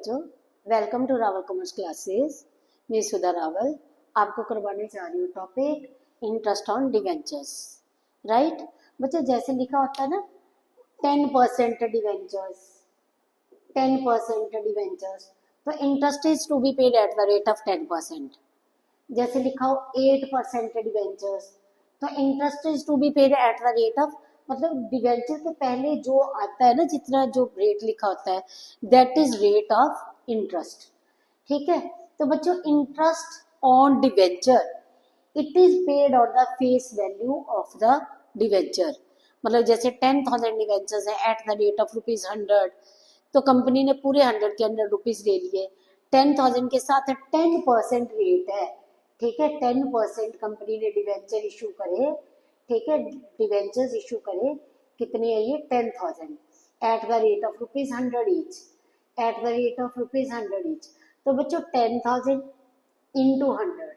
बच्चों, welcome to Rawal commerce classes. मैं सुधा रावल आपको करवाने जा रही हूँ topic interest on debentures. Right बच्चों, जैसे लिखा होता है ना 10% डिवेंचर्स, 10% डिवेंचर्स, तो interest is to be paid at the rate of 10%। जैसे लिखा हो 8% डिवेंचर्स, तो interest is to be paid at the rate of, मतलब डिवेंचर के पहले जो आता है ना, जितना जो रेट लिखा होता है that is rate of interest. ठीक है, तो बच्चों interest on debenture it is paid on the face value of the debenture. मतलब जैसे 10,000 डिवेंचर्स है एट द रेट ऑफ ₹100, तो कंपनी ने पूरे 100 के अंदर रुपीज ले लिए। 10,000 के साथ 10% रेट है। ठीक है, 10% कंपनी ने डिवेंचर इशू करे। ठीक है, डिवेंचर्स इशू करे, कितने है ये 10,000 eight the rate of ₹100 each, eight the rate of ₹100 each. तो बच्चों 10,000 इंटू 100,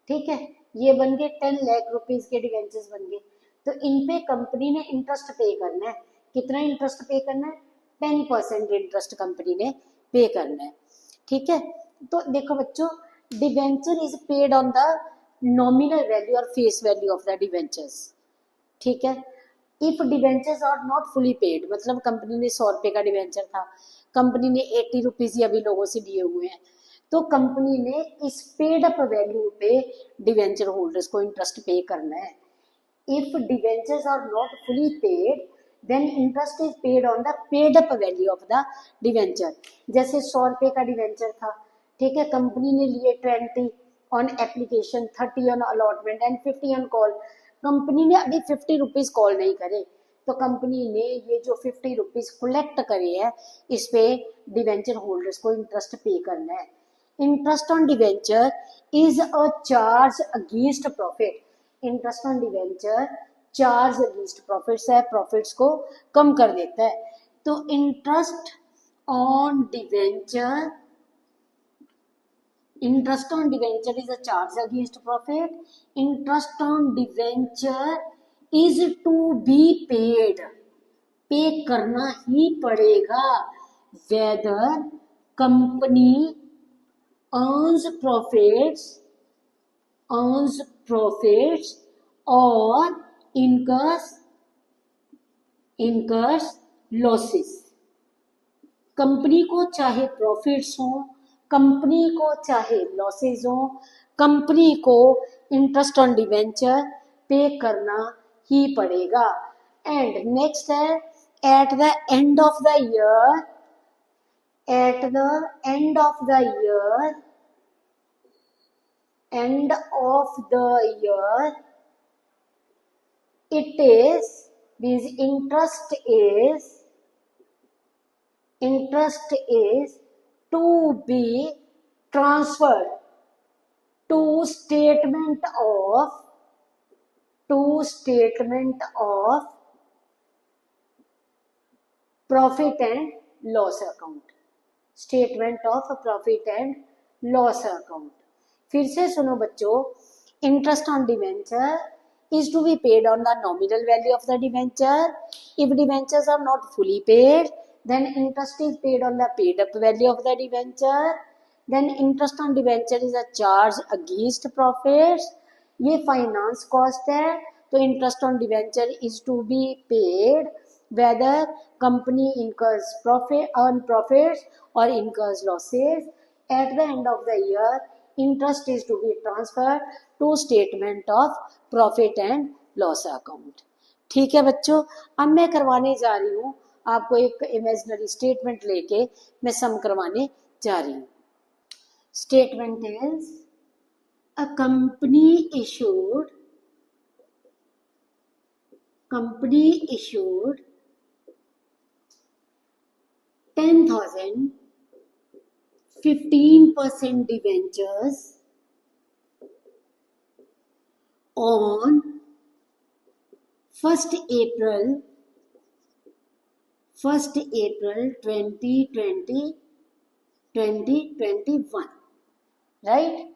ठीक है, ये बन गए 10 लाख रुपीज के डिवेंचर्स बन गए। तो इन पे कंपनी ने इंटरेस्ट पे करना है। कितना इंटरेस्ट पे करना है? 10% इंटरेस्ट कंपनी ने पे करना है। ठीक है, तो देखो बच्चों, debenture is paid on the nominal value और face value of the debentures. ठीक है, if debentures are not fully paid, मतलब कंपनी ने 100 रुपए का डिवेंचर था, कंपनी ने 80 रुपीज ही अभी लोगों से लिए हुए हैं, तो कंपनी ने इस पेड अप वैल्यू पे डिवेंचर होल्डर्स को इंटरेस्ट पे करना है। If debentures are not fully paid then interest is paid on the paid up value of the debenture. जैसे 100 रुपए का डिवेंचर था, ठीक है, कंपनी ने लिए 20 on application, 30 on allotment and 50 on call. Company ने अभी 50 रुपीज कॉल नहीं करे, तो कंपनी ने ये जो 50 रुपीज कलेक्ट करे है, इस पे डिवेंचर होल्डर्स को इंटरेस्ट पे करना है। Interest on debenture is a charge against profit. Interest on debenture charge against profits है, प्रॉफिट्स को कम कर देता है। तो interest on debenture, interest on debenture is a charge against profit. Interest on debenture is to be paid, पे करना ही पड़ेगा whether company earns profits or incurs losses। Company को चाहे प्रॉफिट्स हो, कंपनी को चाहे लॉसेज हो, कंपनी को इंटरेस्ट ऑन डिवेंचर पे करना ही पड़ेगा। एंड नेक्स्ट है at the end of the year, at the end of the year, end of the year it is this interest is to be transferred to statement of profit and loss account, statement of profit and loss account। फिर से सुनो बच्चों, interest on debenture is to be paid on the nominal value of the debenture. If debentures are not fully paid, then interest is paid on the paid up value of the debenture. Then interest on debenture is a charge against profits, ये finance cost है। तो interest on debenture is to be paid whether company incurs profit earn profits or incurs losses। at the end of the year interest is to be transferred to statement of profit and loss account। ठीक है बच्चों, अब मैं करवाने जा रही हूँ आपको एक इमेजिनरी स्टेटमेंट लेके मैं सम करवाने जा रही हूँ। Statement is a company issued 10,000 15% debentures on 1st April 2021, right?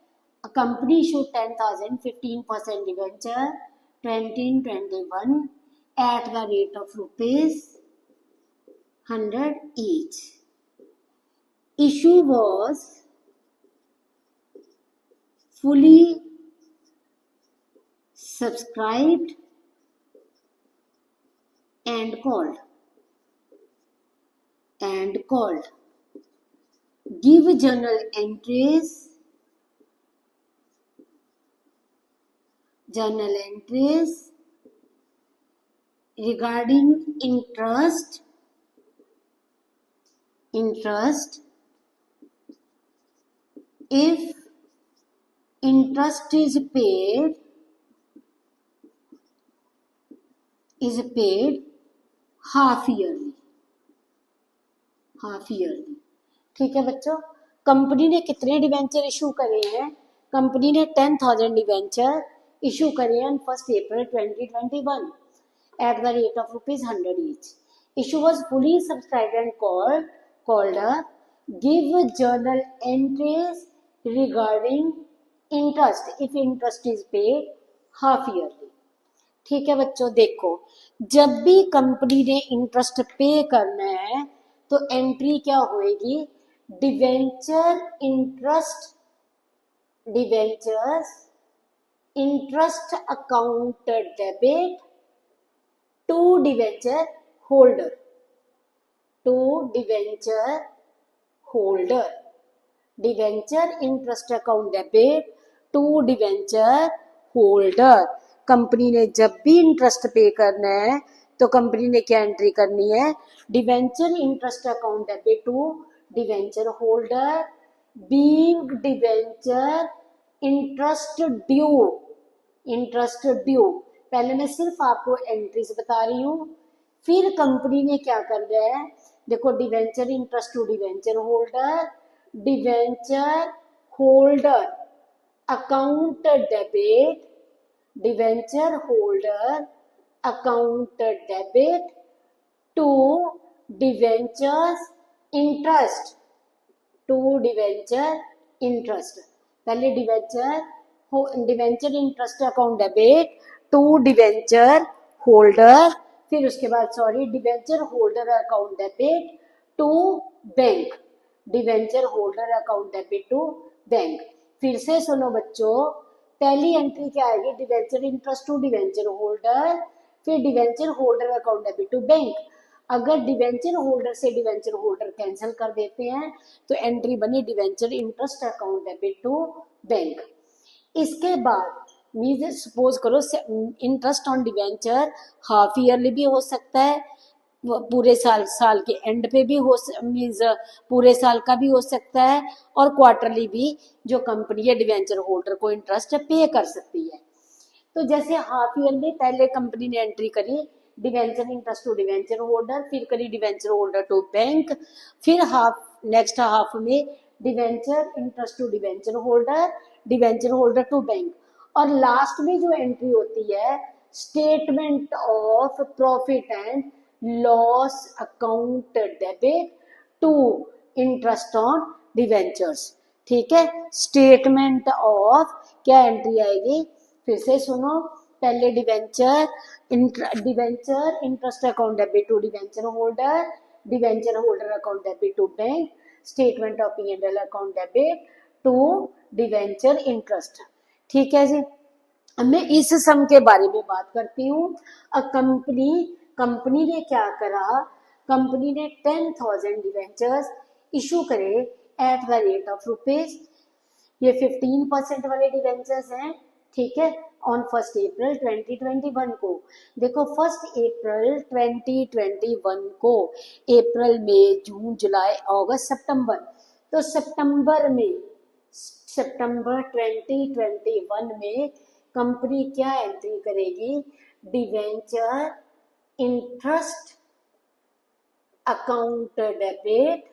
A company issued 10,000 15% debenture 2021 at the rate of ₹100 each. issue was fully subscribed and called. Give journal entries regarding interest if interest is paid half yearly. ठीक है बच्चों, company ने कितने debenture issue करे हैं? Company ने 10,000 debenture issue करे हैं 1 April 2021 at the rate of ₹100 each. Issue was fully subscribed and called up. Give journal entries regarding interest if interest is paid half yearly. ठीक है बच्चों, देखो जब भी कंपनी ने इंटरेस्ट पे करना है तो एंट्री क्या होएगी? Debentures interest account debit to debenture holder debenture interest account debit to debenture holder. Company ने जब भी इंटरेस्ट पे करना है तो कंपनी ने क्या एंट्री करनी है? Debenture interest account debit to debenture holder being debenture interest due. पहले मैं सिर्फ आपको एंट्रीज बता रही हूँ, फिर कंपनी ने क्या कर रहा है? देखो, debenture interest to debenture holder account debit debenture holder account debit to debentures interest पहले debenture interest account debit to debenture holder, फिर उसके बाद debenture holder account debit to bank, debenture holder account debit to bank. फिर से सुनो बच्चों, पहली entry क्या आएगी? Debenture interest to debenture holder, फिर debenture holder account debit to bank. अगर डिवेंचर होल्डर से डिवेंचर होल्डर कैंसिल कर देते हैं तो एंट्री बनी debenture interest account debit to bank. इसके बाद मीन सपोज करो interest on debenture half yearly भी हो सकता है, पूरे साल के एंड पे भी हो, मीन्स पूरे साल का भी हो सकता है, और क्वार्टरली भी जो कंपनी है डिवेंचर होल्डर को इंटरेस्ट पे कर सकती है। तो जैसे हाफ ईयर में पहले कंपनी ने एंट्री करी debenture interest to debenture holder, फिर करी डिवेंचर होल्डर टू बैंक, फिर नेक्स्ट हाफ में debenture interest to debenture holder to bank, और लास्ट में जो एंट्री होती है statement of profit and loss account debit to interest on debentures. ठीक है, स्टेटमेंट ऑफ क्या एंट्री आएगी? फिर से सुनो, पहले debenture interest account debit to debenture holder account debit to bank, statement of P&L account debit to debenture interest. ठीक है जी, अब मैं इस सम के बारे में बात करती हूँ। कंपनी ने क्या करा? कंपनी ने 10,000 डिवेंचर्स इशू करे eight the rate of rupees, ये 15% वाले डिवेंचर्स हैं। ठीक है, ऑन 1 April 2021 को। देखो 1 April 2021 को, अप्रैल मई जून जुलाई अगस्त सितंबर, तो सितंबर 2021 में कंपनी क्या एंट्री करेगी? Debenture interest account debit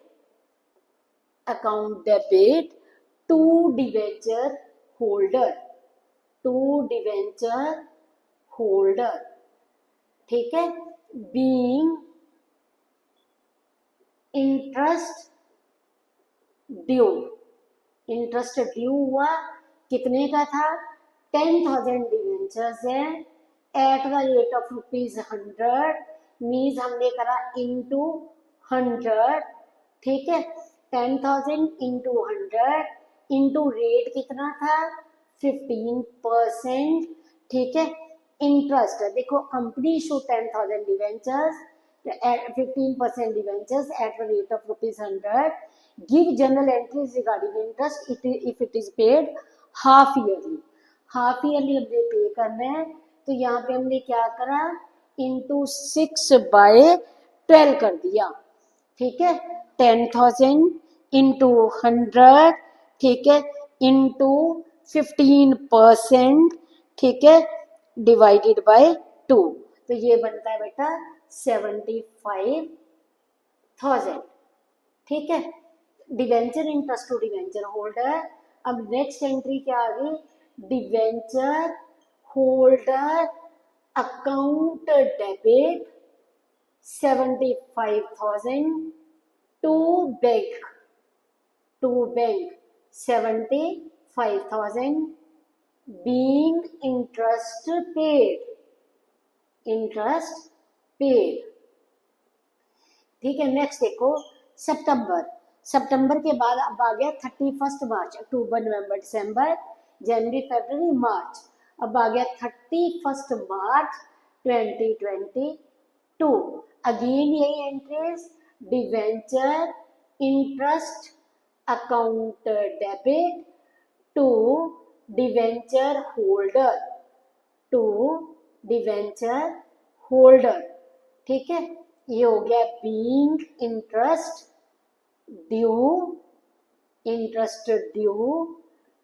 to debenture holder. ठीक है, बीइंग इंटरेस्ट ड्यू हुआ, कितने का था? 10,000 डिवेंचर्स है eight the rate of ₹100, means हमने करा इनटू 100। ठीक है, 10,000 इंटू 100 इंटू रेट कितना था 15%, ठीक है। इंटरेस्ट देखो company issue 10,000 debentures 15% debentures eight the rate of ₹100, give general entries regarding interest if it is paid half yearly. Half yearly हमने पे करना है, तो यहाँ पे हमने क्या करा इंटू 6/12 कर दिया, ठीक है। 10,000 इंटू 100, ठीक है, इंटू 15%, ठीक है, डिवाइडेड बाय 2, तो ये बनता है बेटा 75,000, ठीक है। Debenture interest to debenture holder. अब नेक्स्ट एंट्री क्या आ गई, debenture holder account debit 75,000 to bank 75,000 being interest paid, ठीक है। नेक्स्ट देखो सितंबर के बाद अब आ गया 31 मार्च, अक्टूबर नवंबर दिसंबर जनवरी फरवरी मार्च, अब आ गया 31 मार्च 2022। अगेन यही entries, debenture interest account debit to debenture holder, ठीक है। ये हो गया बीइंग इंटरेस्ट ड्यू,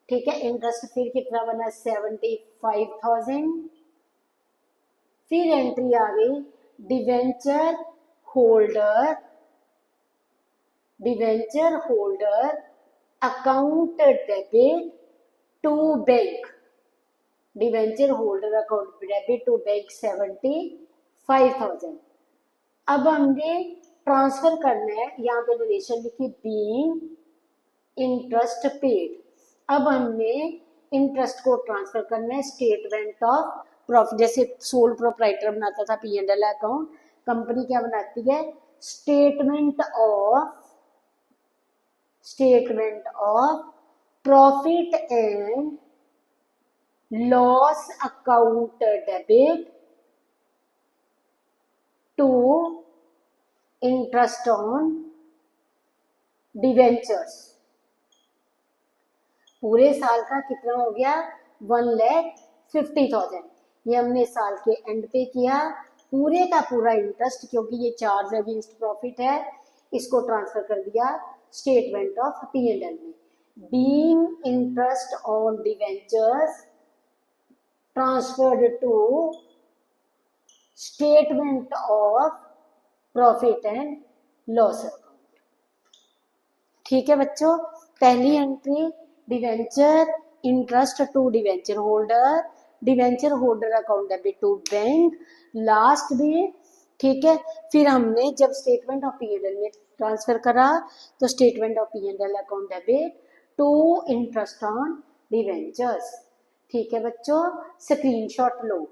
ठीक है। इंटरेस्ट फिर कितना बना 75,000, फिर एंट्री आ गई debenture holder account debit to bank, debenture holder account debit to bank 75,000। अब हमने ट्रांसफर करना है, यहाँ पे रिलेशन लिखी बीइंग इंटरेस्ट पेड। अब हमने इंटरेस्ट को ट्रांसफर करना है स्टेटमेंट ऑफ प्रॉफिट, जैसे सोल प्रोप्राइटर बनाता था P&L अकाउंट, कंपनी क्या बनाती है statement of profit and loss account debit to interest on debentures. पूरे साल का कितना हो गया 1,50,000, ये हमने साल के एंड पे किया। पूरे का पूरा इंटरेस्ट, क्योंकि ये चार्ज अगेंस्ट प्रॉफिट है, इसको ट्रांसफर कर दिया स्टेटमेंट ऑफ P&L में। Being interest on debentures transferred to statement of profit and loss account, ठीक है बच्चों। पहली entry debenture interest to debenture holder account debit to bank, last में, ठीक है। फिर हमने जब स्टेटमेंट ऑफ P&L में ट्रांसफर करा तो statement of P&L account debit to interest on debentures, ठीक है बच्चों। स्क्रीनशॉट लो।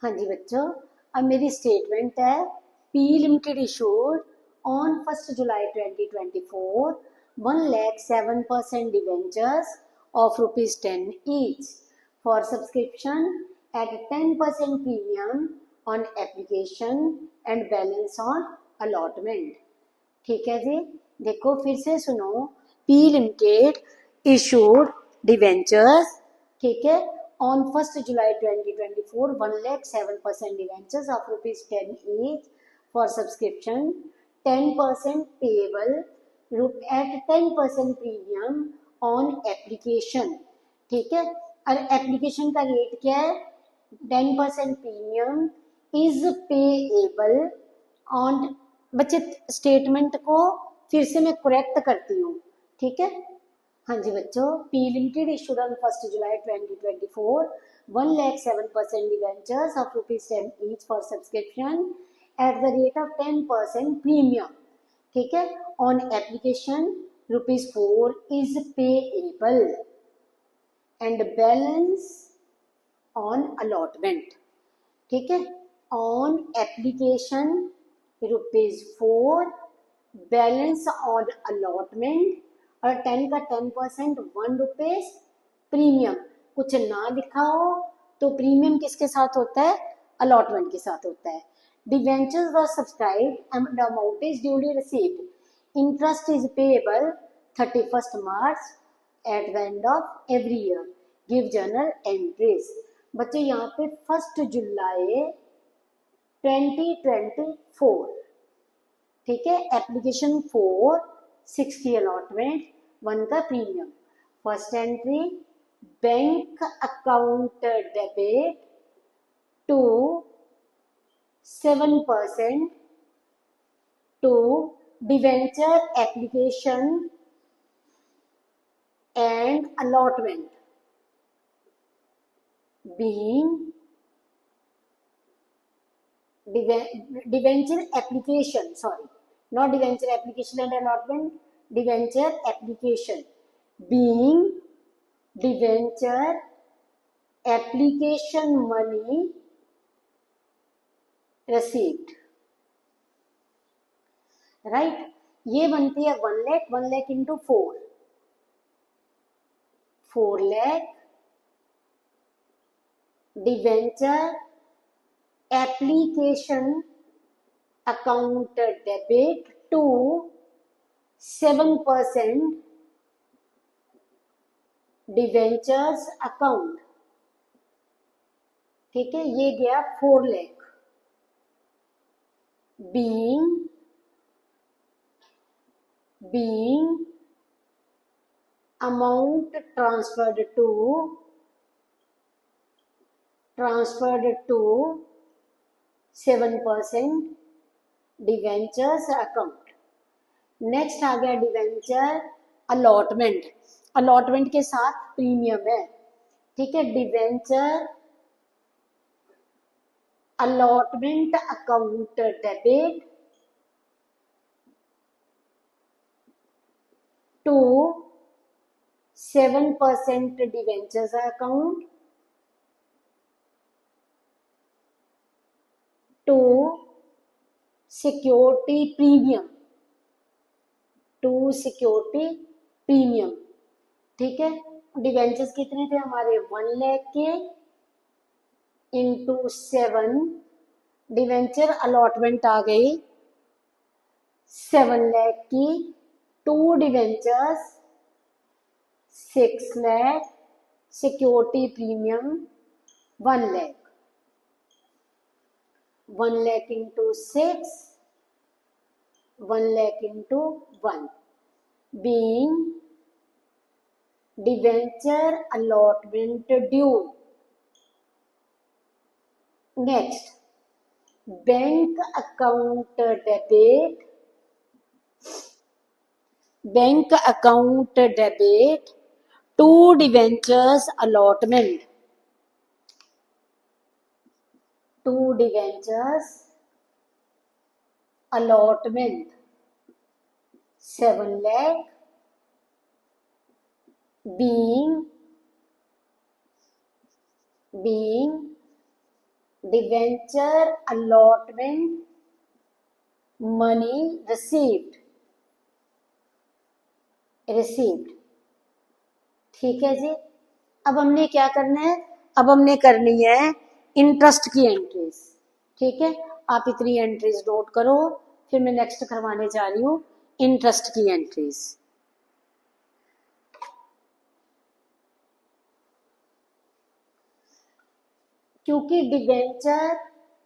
हाँ जी बच्चों, अब मेरी स्टेटमेंट है P limited issued on 1 July 2024 1,07% debentures of ₹10 each for subscription at 10% premium on application and balance on allotment, ठीक है जी। देखो फिर से सुनो, P लिमिटेड इशूड डिवेंचर्स, ठीक है, on 1 July 2024 1,07% debentures of ₹10 each for subscription, 10% payable at 10% premium on application, ठीक है। और एप्लीकेशन का रेट क्या है 10% प्रीमियम इज पेएबल ऑन। बच्चे स्टेटमेंट को फिर से मैं करेक्ट करती हूँ, ठीक है। हाँ जी बच्चों, P limited issued on 1 July 2024 1,07% debentures of ₹10 each for subscription at the rate of 10% premium, ठीक है, on application ₹4 is payable and balance on allotment, ठीक है। On application ₹4 balance on allotment, और 10 का 10% 1 रुपीज प्रीमियम। कुछ ना लिखा हो तो प्रीमियम किसके साथ होता है? अलॉटमेंट के साथ होता है। Debentures were subscribed and the amount is duly received, interest is payable 31st March at the end of every year, give journal entries. बच्चे यहाँ पे 1 जुलाई 2024, ठीक है, एप्लीकेशन 4 60 अलॉटमेंट 1 का premium. First entry bank account debit to 7% to debenture application and allotment being debenture application, sorry, not debenture application and allotment, debenture application being debenture application money received, right. ये बनती है 1 lakh, 1 lakh into 4 lakh debenture application account debit to 7% debentures account, ठीक है, ये गया 4 lakh. being amount transferred to 7% debentures account. Next आ गया debenture allotment. Allotment के साथ प्रीमियम है, ठीक है। Debenture allotment account debit to 7% debentures account to security premium, ठीक है। डिवेंचर्स कितने थे हमारे? 1 लाख के इंटू 7, डिवेंचर अलॉटमेंट आ गई 7 लाख की, 2 debentures 6 lakh, security premium 1 lakh. 1 lakh into 6, 1 lakh into 1 being debenture allotment due. Next bank account debit, bank account debit to debentures allotment, to debentures allotment 7 lakh being debenture allotment money received, ठीक है जी। अब हमने क्या करना है? अब हमने करनी है इंटरेस्ट की एंट्रीज, ठीक है। आप इतनी एंट्रीज नोट करो, फिर मैं नेक्स्ट करवाने जा रही हूँ इंटरेस्ट की एंट्रीज। क्योंकि डिवेंचर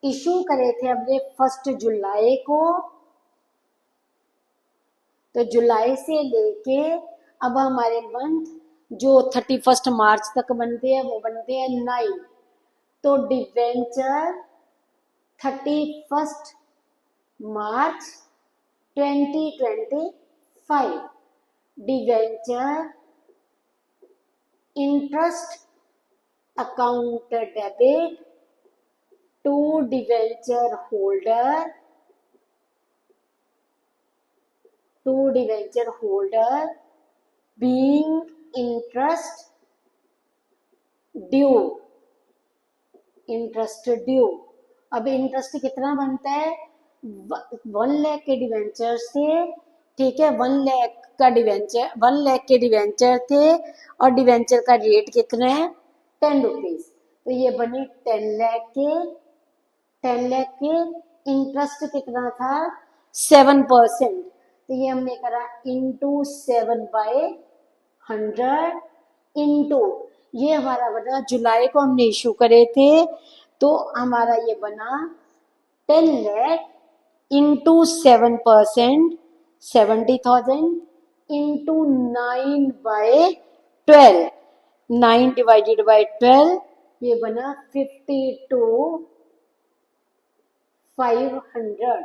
इशू करे थे हमने 1 जुलाई को, तो जुलाई से लेके अब हमारे मंथ जो 31 मार्च तक बनते हैं वो बनते हैं 9। तो debenture 31 March 2025, debenture interest account debit to debenture holder, being interest due, अब इंटरेस्ट कितना बनता है? 1 लाख के डिवेंचर थे, ठीक है, 1 लाख का डिवेंचर, 1 लाख के डिवेंचर थे और डिवेंचर का रेट कितना है 10 रुपीज, तो ये बने 10 लाख के, 10 लाख के, इंटरेस्ट कितना था 7%, तो ये हमने करा इंटू 7/100 इंटू, ये हमारा बना जुलाई को हमने इशू करे थे, तो हमारा ये बना 10 lakh into 7%, 70,000 into 9/12, 9 divided by 12, ये बना 52,500।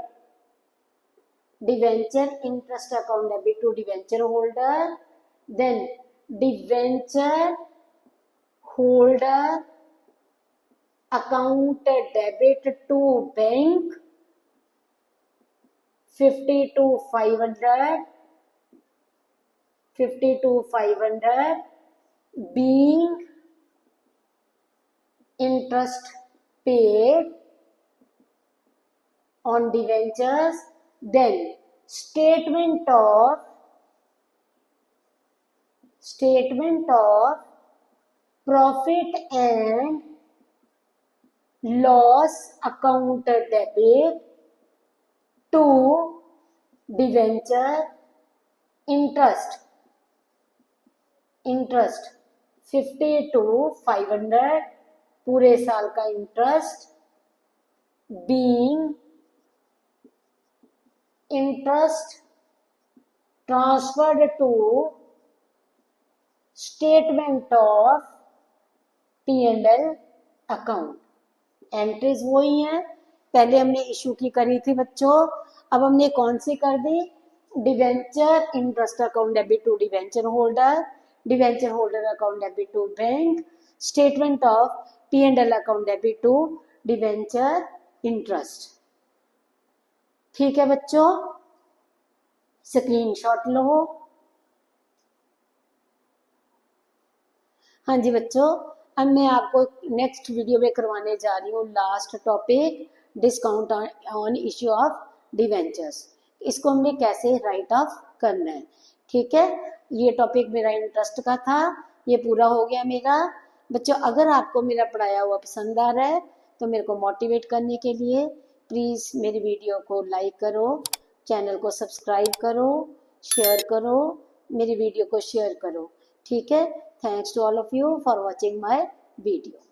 Debenture interest account debit to debenture holder, then debenture holder account debit to bank 52,500, 52,500 being interest paid on debentures, then statement of profit and loss account debit to debenture interest 52,500 पूरे साल का interest, being interest transferred to statement of P&L account. Entries वही हैं, पहले हमने issue की करी थी बच्चों, अब हमने कौन सी कर दी, debenture interest account debit to debenture holder, debenture holder account debit to bank, statement of P&L account debit to debenture interest. ठीक है बच्चों, स्क्रीनशॉट लो। हाँ जी बच्चों, अब मैं आपको नेक्स्ट वीडियो में करवाने जा रही हूँ last topic, discount on issue of debentures. इसको हमने कैसे राइट ऑफ करना है, ठीक है। ये टॉपिक मेरा इंटरेस्ट का था, ये पूरा हो गया मेरा। बच्चों अगर आपको मेरा पढ़ाया हुआ पसंद आ रहा है तो मेरे को मोटिवेट करने के लिए प्लीज़ मेरी वीडियो को लाइक करो, चैनल को सब्सक्राइब करो, शेयर करो, मेरी वीडियो को शेयर करो, ठीक है। Thanks to all of you for watching my video.